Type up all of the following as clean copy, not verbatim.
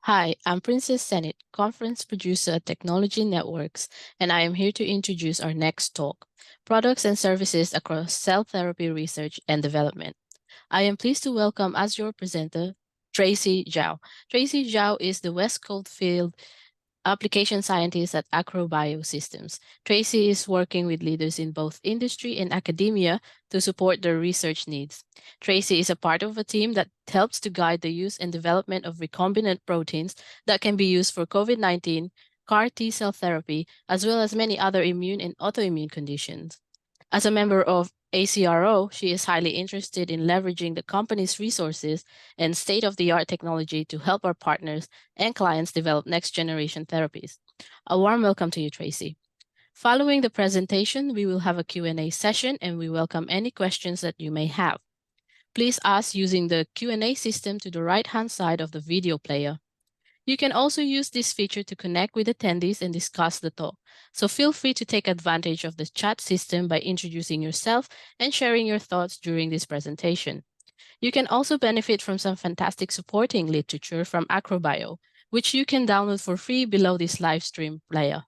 Hi, I'm Princess Senate, conference producer at Technology Networks, and I am here to introduce our next talk, Products and Services Across Cell Therapy Research and Development. I am pleased to welcome as your presenter, Tracy Zhao. Tracy Zhao is the West Coast Field application scientist at ACRO Biosystems. Tracy is working with leaders in both industry and academia to support their research needs. Tracy is a part of a team that helps to guide the use and development of recombinant proteins that can be used for COVID-19, CAR T-cell therapy, as well as many other immune and autoimmune conditions. As a member of ACRO, she is highly interested in leveraging the company's resources and state-of-the-art technology to help our partners and clients develop next-generation therapies. A warm welcome to you, Tracy. Following the presentation, we will have a Q&A session, and we welcome any questions that you may have. Please ask using the Q&A system to the right-hand side of the video player. You can also use this feature to connect with attendees and discuss the talk. So feel free to take advantage of the chat system by introducing yourself and sharing your thoughts during this presentation. You can also benefit from some fantastic supporting literature from AcroBio, which you can download for free below this live stream player.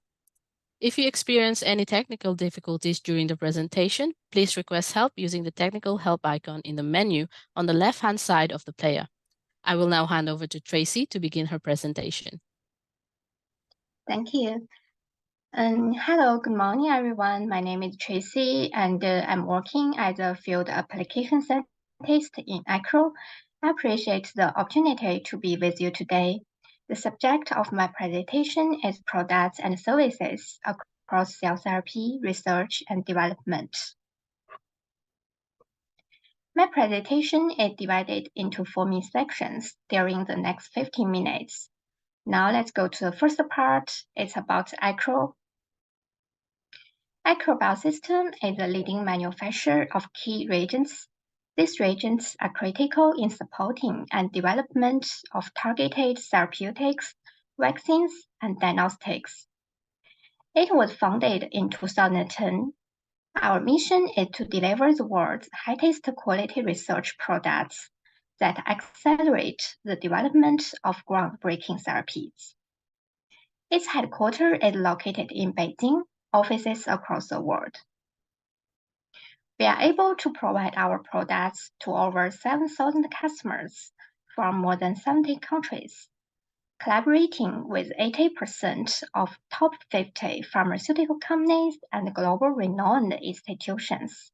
If you experience any technical difficulties during the presentation, please request help using the technical help icon in the menu on the left-hand side of the player. I will now hand over to Tracy to begin her presentation. Thank you. Hello, good morning, everyone. My name is Tracy, and I'm working as a field application scientist in ACRO. I appreciate the opportunity to be with you today. The subject of my presentation is products and services across cell therapy, research, and development. My presentation is divided into 4 main sections during the next 15 minutes. Now let's go to the first part. It's about ACRO. ACRO Biosystems is a leading manufacturer of key reagents. These reagents are critical in supporting and development of targeted therapeutics, vaccines, and diagnostics. It was founded in 2010. Our mission is to deliver the world's highest quality research products that accelerate the development of groundbreaking therapies. Its headquarters is located in Beijing, offices across the world. We are able to provide our products to over 7,000 customers from more than 70 countries, collaborating with 80% of top 50 pharmaceutical companies and global renowned institutions.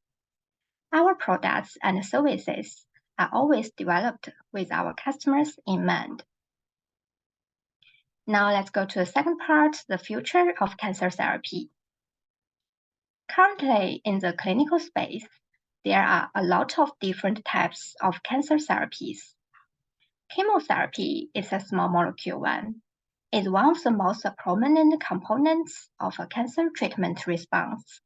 Our products and services are always developed with our customers in mind. Now let's go to the second part, the future of cancer therapy. Currently, in the clinical space, there are a lot of different types of cancer therapies. Chemotherapy is a small molecule one. It's one of the most prominent components of a cancer treatment response.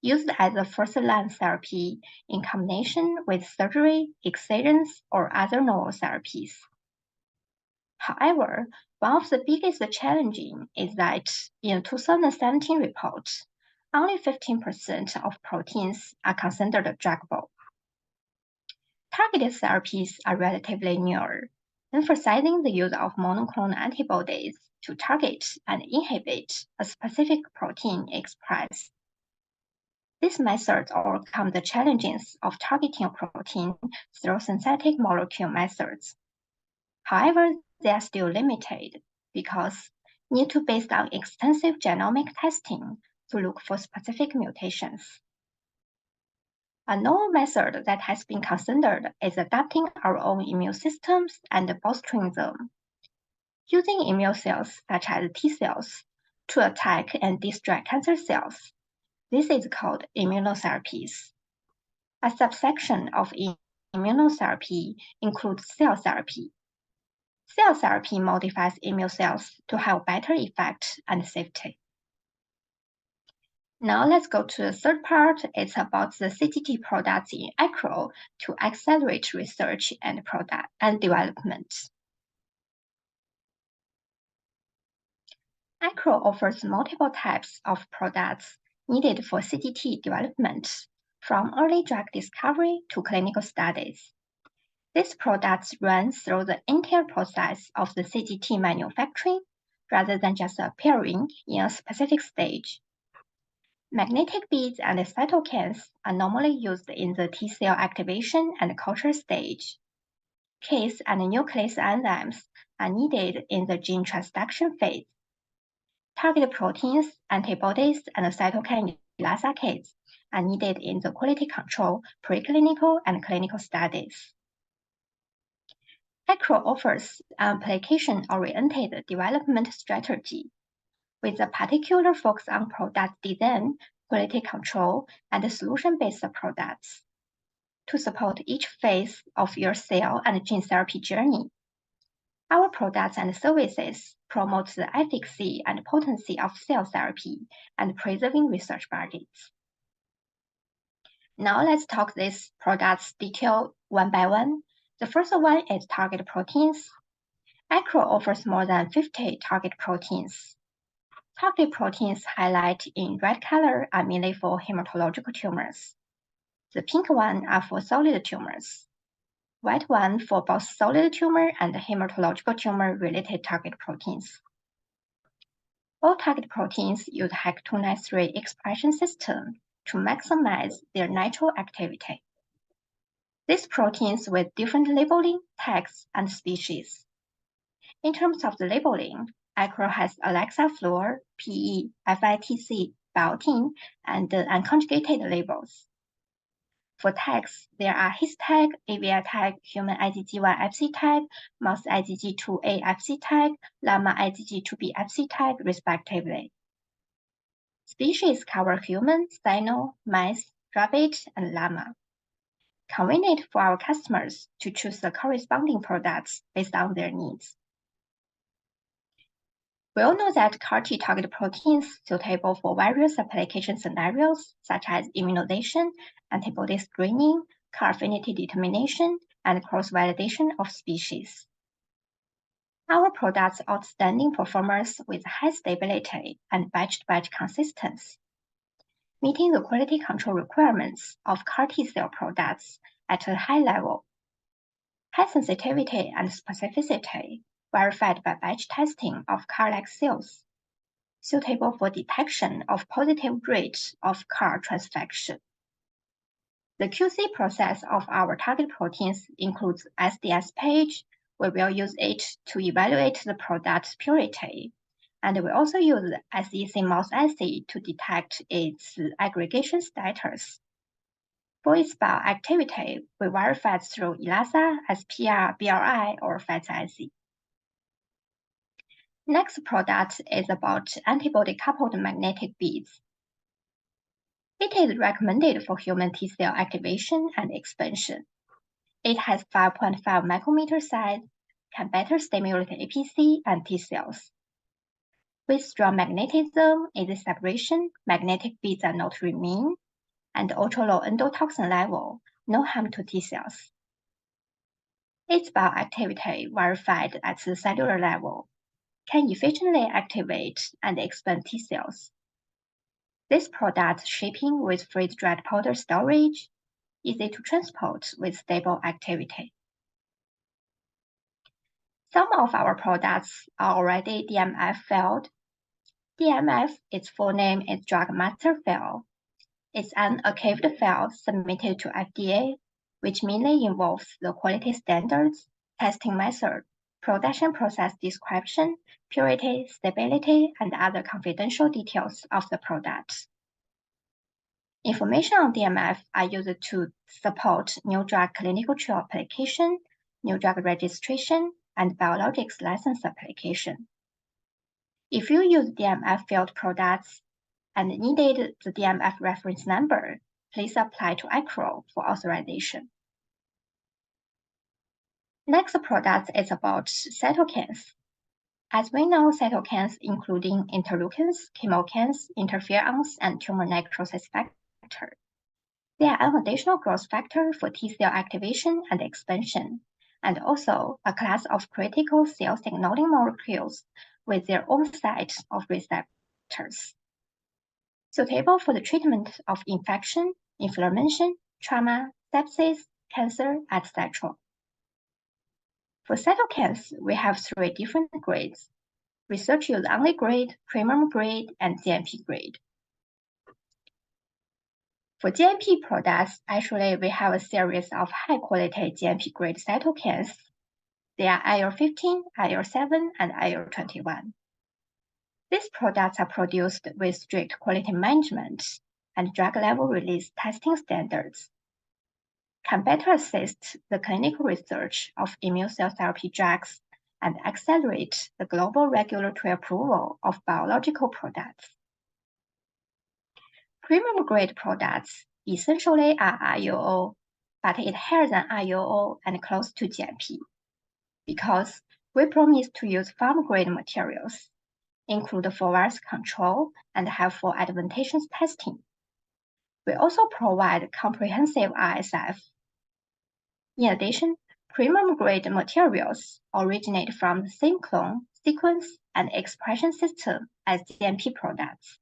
Used as a first-line therapy in combination with surgery, excisions, or other novel therapies. However, one of the biggest challenges is that in a 2017 report, only 15% of proteins are considered druggable. Targeted therapies are relatively newer, emphasizing the use of monoclonal antibodies to target and inhibit a specific protein expressed. These methods overcome the challenges of targeting a protein through synthetic molecule methods. However, they are still limited because need to be based on extensive genomic testing to look for specific mutations. A novel method that has been considered is adapting our own immune systems and bolstering them. Using immune cells such as T cells to attack and destroy cancer cells. This is called immunotherapies. A subsection of immunotherapy includes cell therapy. Cell therapy modifies immune cells to have better effect and safety. Now let's go to the third part. It's about the CGT products in ACRO to accelerate research and product and development. ACRO offers multiple types of products needed for CGT development, from early drug discovery to clinical studies. These products run through the entire process of the CGT manufacturing rather than just appearing in a specific stage. Magnetic beads and cytokines are normally used in the T cell activation and culture stage. Case and nuclease enzymes are needed in the gene transduction phase. Target proteins, antibodies, and cytokine ELISA kits are needed in the quality control, preclinical, and clinical studies. ACRO offers an application-oriented development strategy with a particular focus on product design, quality control, and solution-based products to support each phase of your cell and gene therapy journey. Our products and services promote the efficacy and potency of cell therapy and preserving research budgets. Now let's talk these products detail one by one. The first one is target proteins. ACRO offers more than 50 target proteins. Target proteins highlighted in red color are mainly for hematological tumors. The pink one are for solid tumors. White one for both solid tumor and hematological tumor-related target proteins. All target proteins use HEC293 expression system to maximize their natural activity. These proteins with different labeling, tags, and species. In terms of the labeling, ACRO has Alexa Fluor, PE, FITC, biotin, and unconjugated labels. For tags, there are his tag, AVI tag, human IgG1 Fc tag, mouse IgG2A Fc tag, llama IgG2B Fc tag, respectively. Species cover human, cyno, mice, rabbit, and llama. Convenient for our customers to choose the corresponding products based on their needs. We all know that CAR-T target proteins suitable for various application scenarios, such as immunization, antibody screening, CAR affinity determination, and cross-validation of species. Our products outstanding performance with high stability and batch-to-batch consistency, meeting the quality control requirements of CAR-T cell products at a high level. High sensitivity and specificity verified by batch testing of CAR-like cells, suitable for detection of positive rate of CAR transfection. The QC process of our target proteins includes SDS page. We will use it to evaluate the product's purity, and we also use SEC mouse assay to detect its aggregation status. For its bioactivity, we verify it through ELISA, SPR, BRI, or FATS-IC. Next product is about antibody-coupled magnetic beads. It is recommended for human T cell activation and expansion. It has 5.5 micrometer size, can better stimulate APC and T cells. With strong magnetism, easy separation, magnetic beads are not remain, and ultra-low endotoxin level, no harm to T cells. Its bioactivity verified at the cellular level, can efficiently activate and expand T cells. This product shipping with freeze-dried powder storage, easy to transport with stable activity. Some of our products are already DMF filed. DMF, its full name is Drug Master File. It's an archived file submitted to FDA, which mainly involves the quality standards, testing method, production process description, purity, stability, and other confidential details of the product. Information on DMF are used to support new drug clinical trial application, new drug registration, and biologics license application. If you use DMF field products and needed the DMF reference number, please apply to ACRO for authorization. Next product is about cytokines. As we know, cytokines including interleukins, chemokines, interferons, and tumor necrosis factor. They are an additional growth factor for T cell activation and expansion, and also a class of critical cell signaling molecules with their own set of receptors. Suitable for the treatment of infection, inflammation, trauma, sepsis, cancer, etc. For cytokines, we have 3 different grades. Research use only grade, premium grade, and GMP grade. For GMP products, actually, we have a series of high-quality GMP-grade cytokines. They are IL-15, IL-7, and IL-21. These products are produced with strict quality management and drug-level release testing standards, can better assist the clinical research of immune cell therapy drugs and accelerate the global regulatory approval of biological products. Premium-grade products essentially are IUO, but it higher than IUO and close to GMP, because we promise to use farm-grade materials, include for virus control, and have for advantageous testing. We also provide comprehensive RSF. In addition, premium-grade materials originate from the same clone, sequence, and expression system as GMP products.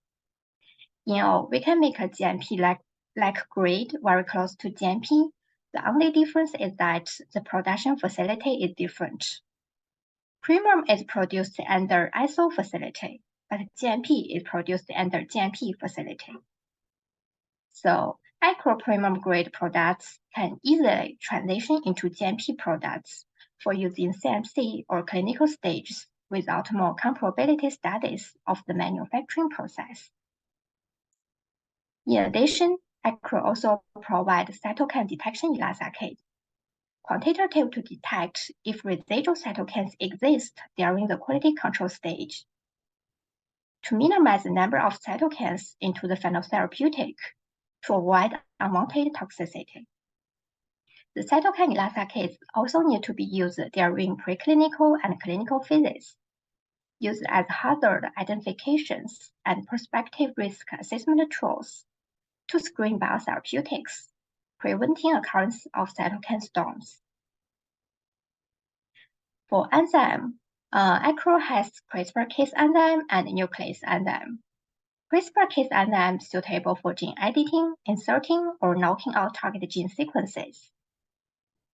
In all, we can make a GMP-like grade very close to GMP. The only difference is that the production facility is different. Premium is produced under ISO facility, but GMP is produced under GMP facility. So, ACRO premium grade products can easily transition into GMP products for use in CMC or clinical stages without more comparability studies of the manufacturing process. In addition, ACRO also provides cytokine detection ELISA kits, quantitative to detect if residual cytokines exist during the quality control stage, to minimize the number of cytokines into the final therapeutic to avoid unwanted toxicity. The cytokine ELISA kits also need to be used during preclinical and clinical phases, used as hazard identifications and prospective risk assessment tools to screen biotherapeutics, preventing occurrence of cytokine storms. For enzyme, ACRO has CRISPR-Cas enzyme and nuclease enzyme. CRISPR-Cas enzyme suitable for gene editing, inserting, or knocking out target gene sequences.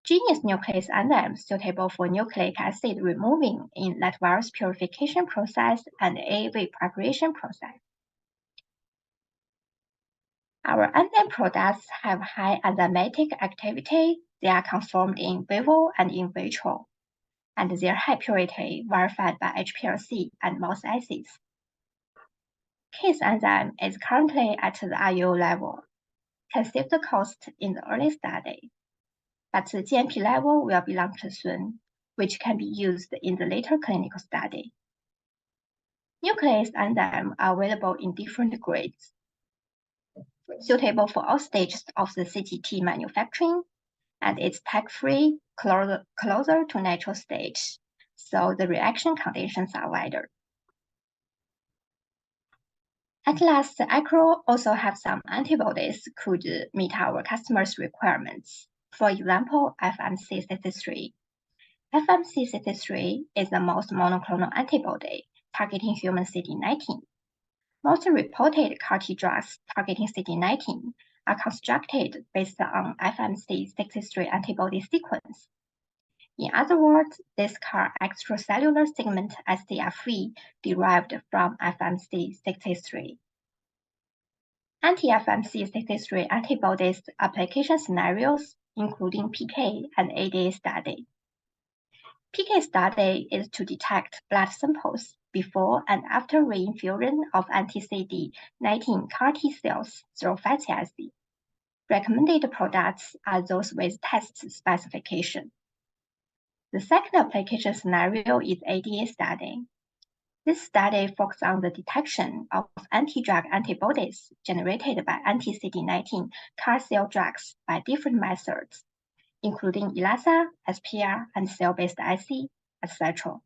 Genius nuclease enzyme suitable for nucleic acid removing in lentivirus purification process and AAV preparation process. Our enzyme products have high enzymatic activity. They are conformed in vivo and in vitro, and their high purity verified by HPLC and mouse assays. Cas enzyme is currently at the IUO level, can save the cost in the early study, but the GMP level will be launched soon, which can be used in the later clinical study. Nuclease enzyme are available in different grades, suitable for all stages of the CGT manufacturing, and it's tech-free, closer to natural stage, so the reaction conditions are wider. At last, ACRO also have some antibodies could meet our customers' requirements. For example, FMC63. FMC63 is the most monoclonal antibody targeting human CD19. Most reported CAR-T drugs targeting CD19 are constructed based on FMC63 antibody sequence. In other words, this CAR extracellular segment SDF3 derived from FMC63. Anti-FMC63 antibodies application scenarios, including PK and ADA study. PK study is to detect blood samples before and after reinfusion of anti-CD19 CAR-T cells through fatty acid. Recommended products are those with test specification. The second application scenario is ADA study. This study focuses on the detection of anti-drug antibodies generated by anti-CD19 CAR cell drugs by different methods, including ELISA, SPR, and cell-based IC, etc.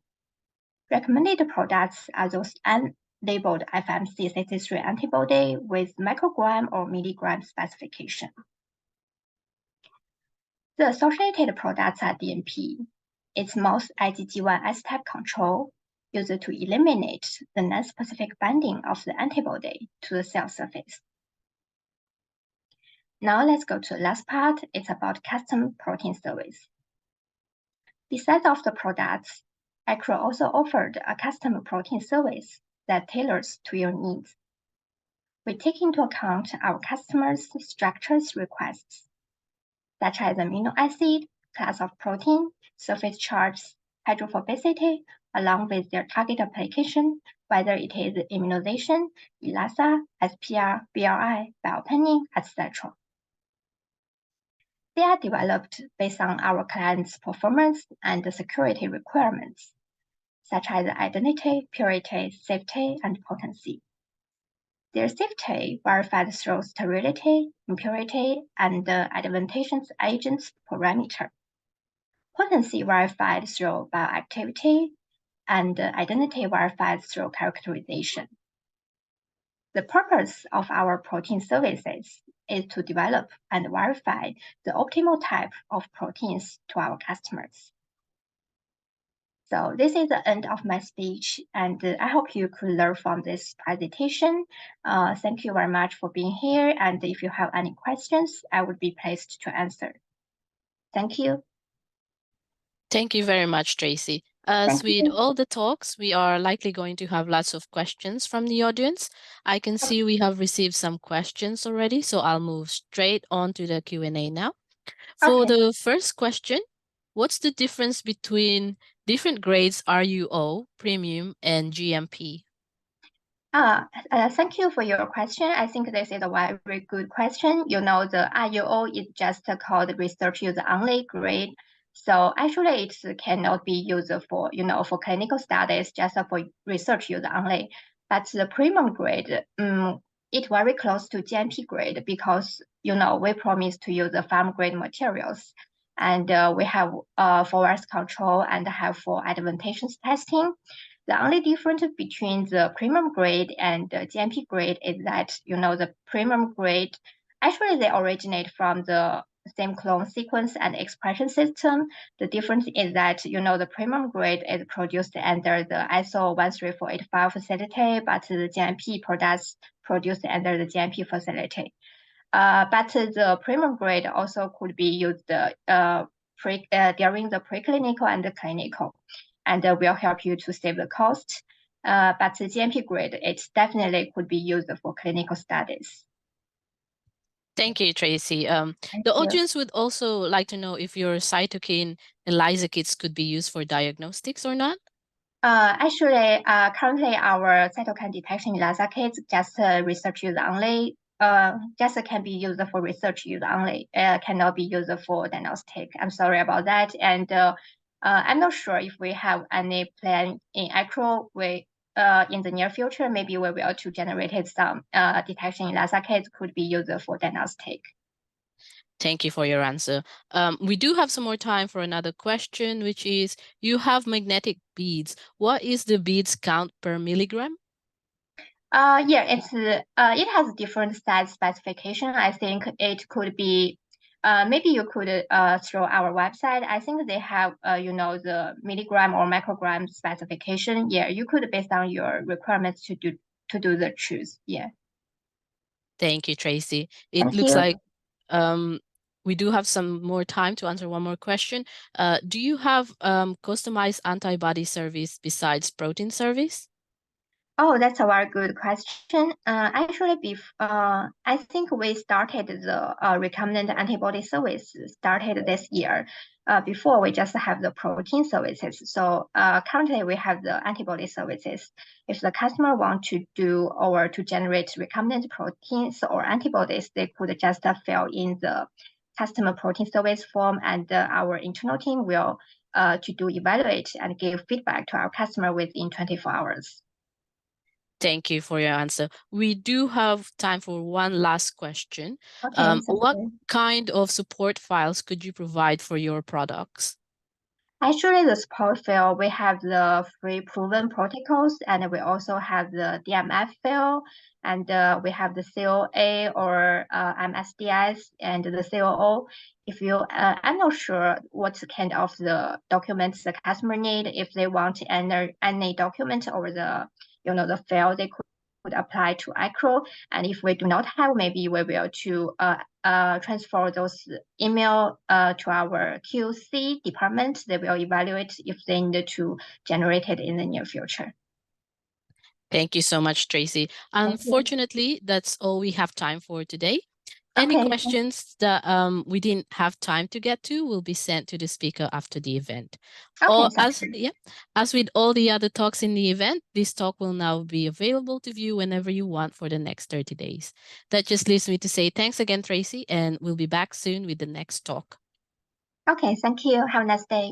Recommended products are those unlabeled FMC63 antibody with microgram or milligram specification. The associated products are DNP. It's most IgG1 S-type control, used to eliminate the non-specific binding of the antibody to the cell surface. Now let's go to the last part. It's about custom protein service. Besides of the products, ACRO also offered a custom protein service that tailors to your needs. We take into account our customers' structures requests, such as amino acid, class of protein, surface charge, hydrophobicity, along with their target application, whether it is immunization, ELISA, SPR, BRI, biopenning, etc. They are developed based on our clients' performance and security requirements, such as identity, purity, safety, and potency. Their safety verified through sterility, impurity, and advantageous agents parameter. Potency verified through bioactivity, and identity verified through characterization. The purpose of our protein services is to develop and verify the optimal type of proteins to our customers. So this is the end of my speech, and I hope you could learn from this presentation. Thank you very much for being here, and if you have any questions, I would be pleased to answer. Thank you. Thank you very much, Tracy. As Thank with you. all the talks, we are likely going to have lots of questions from the audience. I can see we have received some questions already, so I'll move straight on to the Q&A now. For Okay. the first question, what's the difference between different grades RUO, premium, and GMP? Thank you for your question. I think this is a very good question. You know, the RUO is just called research use only grade. So actually it cannot be used for, for clinical studies, just for research use only. But the premium grade, it's very close to GMP grade because, we promise to use the farm grade materials. And we have for control and have for advantageous testing. The only difference between the premium grade and the GMP grade is that, the premium grade, actually they originate from the same clone sequence and expression system. The difference is that, the premium grade is produced under the ISO 13485 facility, but the GMP products produced under the GMP facility. But the premium grade also could be used during the preclinical and the clinical, and will help you to save the cost. But the GMP grade, it definitely could be used for clinical studies. Thank you, Tracy. Thank the you. audience would also like to know if your cytokine ELISA kits could be used for diagnostics or not. Actually, currently our cytokine detection ELISA kits just research use only. Just can be used for research use only. Cannot be used for diagnostic. I'm sorry about that. And I'm not sure if we have any plan in ACRO. In the near future, maybe we will to generate some detection ELISA kits could be used for diagnostic. Thank you for your answer. We do have some more time for another question, which is, you have magnetic beads. What is the beads count per milligram? Yeah, it has different size specification. I think it could be, maybe you could through our website. I think they have, the milligram or microgram specification. Yeah, you could based on your requirements to do the choose. Yeah. Thank you, Tracy. It Thank looks you. like we do have some more time to answer one more question. Do you have customized antibody service besides protein service? Oh, that's a very good question. Actually, I think we started the recombinant antibody service started this year. Before we just have the protein services. So currently we have the antibody services. If the customer want to do or to generate recombinant proteins or antibodies, they could just fill in the customer protein service form, and our internal team will to do evaluate and give feedback to our customer within 24 hours. Thank you for your answer. We do have time for one last question. Okay, What kind of support files could you provide for your products? Actually, the support file, we have the free proven protocols, and we also have the DMF file, and we have the COA or MSDS and the COO. If you, I'm not sure what kind of the documents the customer need. If they want to enter any document over the, the file, they could would apply to ACRO. And if we do not have, maybe we will to transfer those email to our QC department. They will evaluate if they need to generate it in the near future. Thank you so much, Tracy. Unfortunately, that's all we have time for today. Any Okay. questions that we didn't have time to get to will be sent to the speaker after the event. Okay, Or sounds good. as with all the other talks in the event, this talk will now be available to view whenever you want for the next 30 days. That just leaves me to say thanks again, Tracy, and we'll be back soon with the next talk. Okay, thank you. Have a nice day.